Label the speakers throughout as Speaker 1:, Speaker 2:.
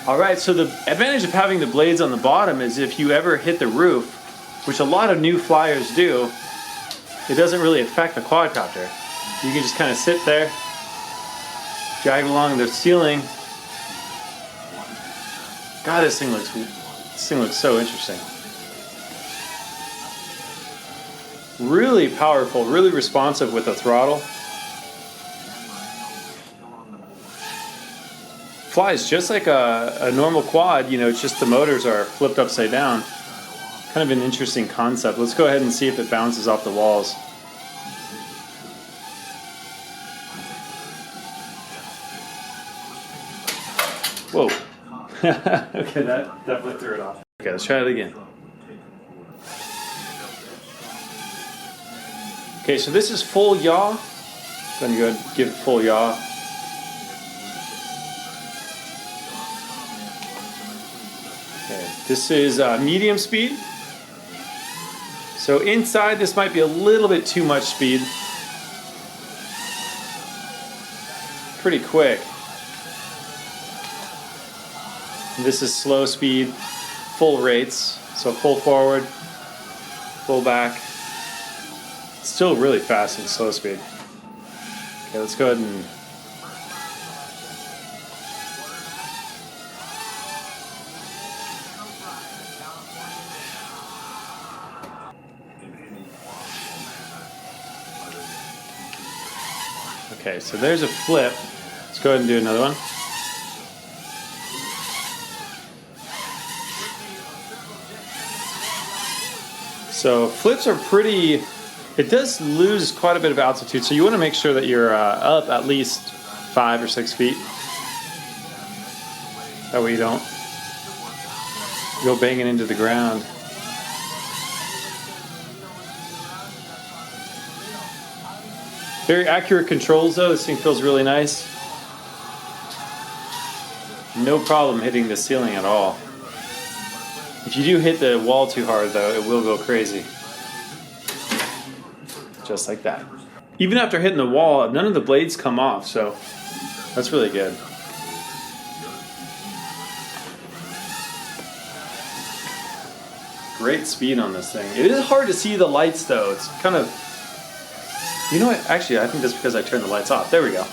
Speaker 1: Alright, so the advantage of having the blades on the bottom is if you ever hit the roof, which a lot of new flyers do, it doesn't really affect the quadcopter. You can just kind of sit there, drag along the ceiling. God, this thing looks so interesting. Really powerful, really responsive with the throttle. Flies just like a normal quad, you know, it's just the motors are flipped upside down. Kind of an interesting concept. Let's go ahead and see if it bounces off the walls. Whoa. Okay, that definitely threw it off. Okay, let's try it again. Okay, so this is full yaw. I'm going to go ahead and give it full yaw. Okay, this is medium speed. So inside this might be a little bit too much speed. Pretty quick. This is slow speed, full rates. So full forward, full back. Still really fast in slow speed. Okay, let's go ahead and okay, so there's a flip. Let's go ahead and do another one. So flips are pretty, it does lose quite a bit of altitude, so you want to make sure that you're up at least 5 or 6 feet. That way you don't go banging into the ground. Very accurate controls though, this thing feels really nice. No problem hitting the ceiling at all. If you do hit the wall too hard though, it will go crazy. Just like that. Even after hitting the wall, none of the blades come off, so that's really good. Great speed on this thing. It is hard to see the lights though, it's kind of, you know what, actually I think that's because I turned the lights off. There we go.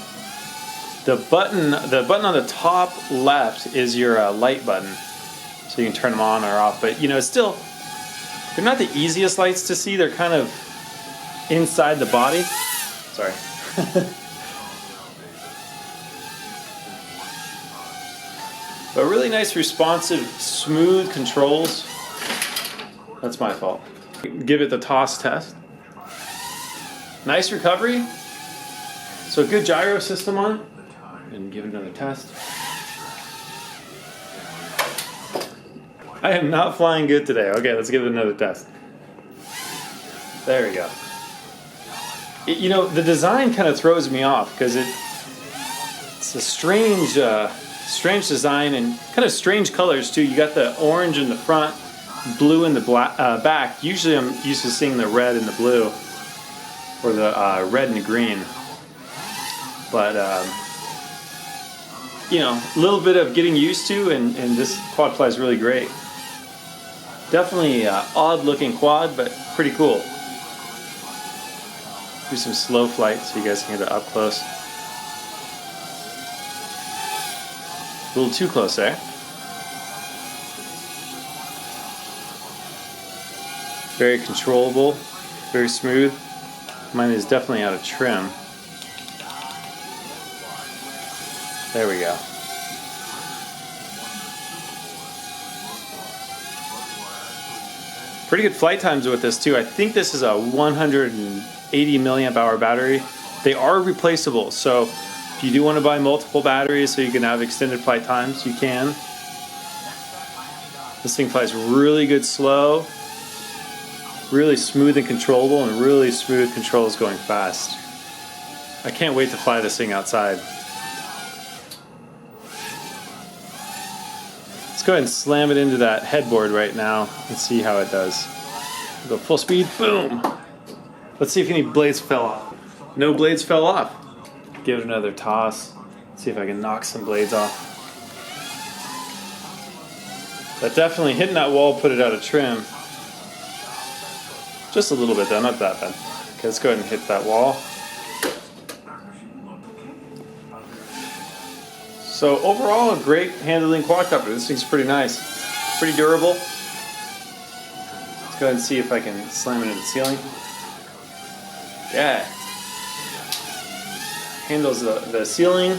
Speaker 1: The button on the top left is your light button. So you can turn them on or off, but you know, still, they're not the easiest lights to see. They're kind of inside the body. Sorry. But really nice, responsive, smooth controls. That's my fault. Give it the toss test. Nice recovery. So a good gyro system on it. And give it another test. I am not flying good today. Okay, let's give it another test. There we go. You know, the design kind of throws me off because it's a strange design and kind of strange colors too. You got the orange in the front, blue in the back. Usually I'm used to seeing the red and the blue, or the red and the green. But you know, a little bit of getting used to, and this quad fly is really great. Definitely odd looking quad, but pretty cool. Do some slow flight so you guys can get it up close. A little too close there. Very controllable, very smooth. Mine is definitely out of trim. There we go. Pretty good flight times with this too. I think this is a 180 milliamp hour battery. They are replaceable, so if you do want to buy multiple batteries so you can have extended flight times, you can. This thing flies really good slow, really smooth and controllable, and really smooth controls going fast. I can't wait to fly this thing outside. Let's go ahead and slam it into that headboard right now and see how it does. Go full speed, boom! Let's see if any blades fell off. No blades fell off. Give it another toss. See if I can knock some blades off. But definitely hitting that wall put it out of trim. Just a little bit though, not that bad. Okay, let's go ahead and hit that wall. So overall, a great handling quadcopter. This thing's pretty nice, pretty durable. Let's go ahead and see if I can slam it into the ceiling. Yeah, handles the ceiling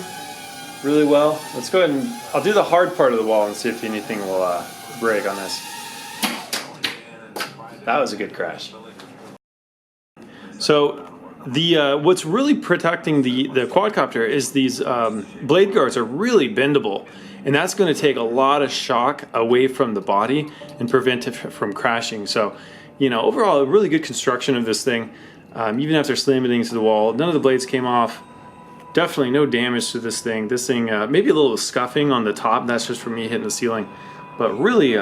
Speaker 1: really well. Let's go ahead and I'll do the hard part of the wall and see if anything will break on this. That was a good crash. So the what's really protecting the quadcopter is these blade guards are really bendable, and that's going to take a lot of shock away from the body and prevent it from crashing. So, you know, overall, a really good construction of this thing. Even after slamming it into the wall, none of the blades came off. Definitely no damage to this thing. This thing, maybe a little scuffing on the top. That's just from me hitting the ceiling, but really,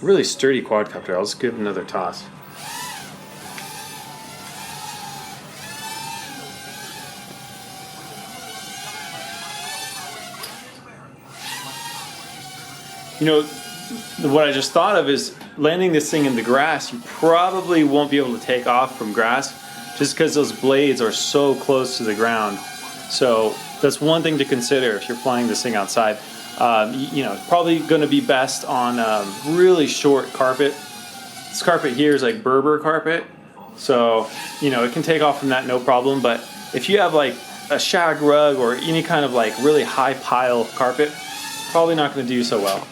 Speaker 1: really sturdy quadcopter. I'll just give it another toss. You know, what I just thought of is landing this thing in the grass, you probably won't be able to take off from grass just because those blades are so close to the ground. So that's one thing to consider if you're flying this thing outside. You know, it's probably going to be best on really short carpet. This carpet here is like Berber carpet. So, you know, it can take off from that no problem. But if you have like a shag rug or any kind of like really high pile carpet, probably not going to do so well.